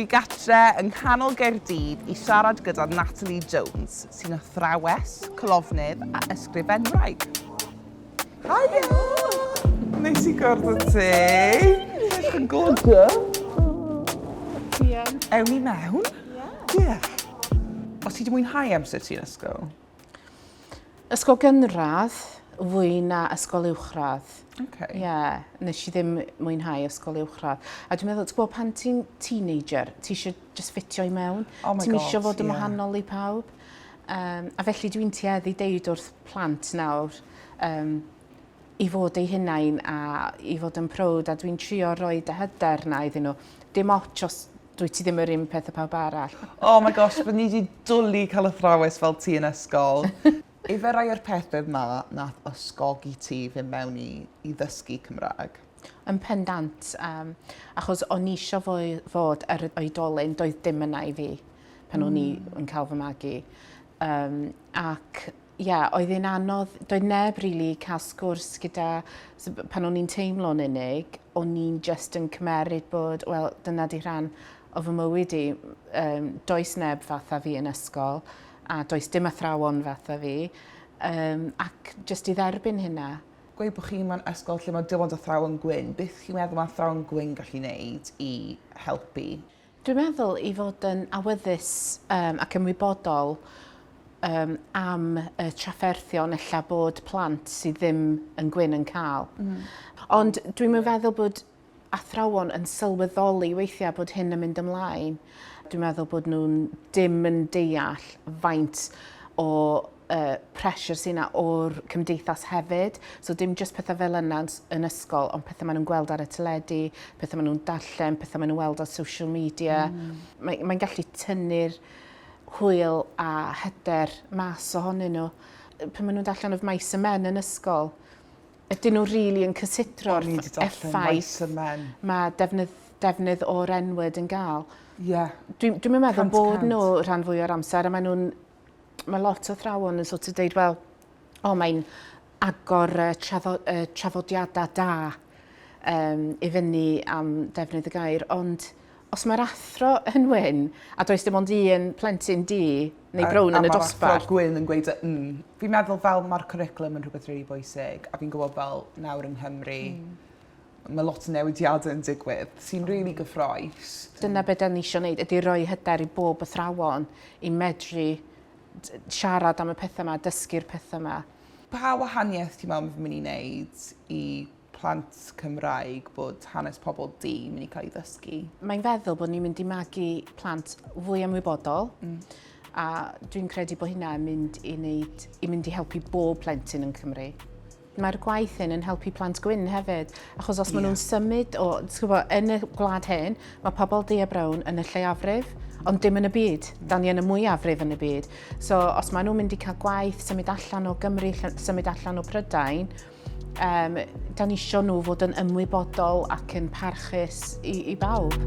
Fi gatre yng nghanol Gaerdydd I siarad gyda Natalie Jones, sy'n athrawes, clofnydd a ysgrifenwraig. Hi there! Neis I gwrdd y ti. Yn goda. Ewn I mewn? Ie. Os ti wedi mwynhau amser ti'n ysgol? Ysgol gynradd, fwy na ysgol uwchradd. Okay. Ie, nes I ddim mwynhau ysgol uwchradd. A dwi'n meddwl, ti'n gwybod, pan ti'n teenager, ti eisiau just ffitio I mewn. Oh my Ti'n God, eisiau fod yn ie. wahanol I pawb. A felly dwi'n tueddu deud wrth plant nawr I fod eu hunain a I fod yn prowd, a dwi'n trio rhoi dy hyder na iddyn nhw. Dim ots os dwi ti ddim yr un peth y pawb arall. Oh my gosh, bod ni wedi dwlu cael athrawes fel ti yn ysgol. Efe rai o'r pethau yma nath ysgogi ti fynd mewn I ddysgu Cymraeg? Yn pendant, achos o'n I eisiau fod yr oedolyn, doedd dim yna I fi pan o'n I yn cael fy magu. Ac oedd hi'n anodd, doedd neb rili cael sgwrs gyda, pan o'n i'n teimlo'n unig, o'n i'n just yn cymeryd bod, wel, dyna di rhan o fy mywyd I, does neb fatha fi yn ysgol, a does dim athrawon fatha fi, ac just I dderbyn hynna. Gweud bod chi mewn ysgol lle mae dywod athrawon gwyn, beth chi'n meddwl mae athrawon gwyn gallu wneud I helpu? Dwi'n meddwl I fod yn awyddus ac yn wybodol am y trafferthion ella bod plant sydd ddim yn gwyn yn cael. Ond dwi'n meddwl bod athrawon yn sylweddoli weithiau bod hyn yn mynd ymlaen. Dwi'n meddwl bod nhw'n dim yn deall faint o pressure sy'n yna o'r cymdeithas hefyd. So dim just pethau fel yna yn ysgol, ond pethau maen nhw'n gweld ar y teledu, pethau maen nhw'n darllen, pethau maen nhw'n weld ar social media. Mae'n gallu tynnu'r hwyl a hyder mas ohonyn nhw. Pan maen nhw'n darllen o maes yn ysgol, ydyn nhw rili yn cysidro'r effaith mae defnydd o'r enwyd yn gael. Dwi'n meddwl bod nhw rhan fwy o'r amser, a mae lot o athrawon yn sort of deud, wel, mae'n agor traddodiadau da I fyny am defnydd y gair, ond os mae'r athro yn wyn, a does dim ond un plentyn di, neu brown yn y dosbarth. A mae'r athro gwyn yn gweud, fi'n meddwl fel mae'r cwricwlwm yn rhywbeth rili bwysig, a fi'n gwybod fel nawr yng Nghymru, mae lot o newidiadau yn digwydd, sy'n rili gyffroes. Dyna beth da ni eisiau gwneud, ydy rhoi hyder I bob athrawon I medru siarad am y pethau yma, dysgu'r pethau yma. Pa wahaniaeth ti'n meddwl mynd I wneud I plant Cymraeg bod hanes pobl du mynd I cael ei ddysgu? Mae'n feddwl bod ni'n mynd I magu plant fwy ymwybodol, a dwi'n credu bod hynna'n mynd I helpu bob plentyn yn Cymru. Mae'r gwaith hyn yn helpu plant gwyn hefyd, achos os maen nhw'n symud yn y gwlad hyn, mae pobl du a brown yn y lleiafrif, ond dim yn y byd. Da ni yn y mwyafrif yn y byd. So, os maen nhw'n mynd I cael gwaith, symud allan o Gymru, symud allan o Prydain, da ni eisiau nhw fod yn ymwybodol ac yn parchus I bawb.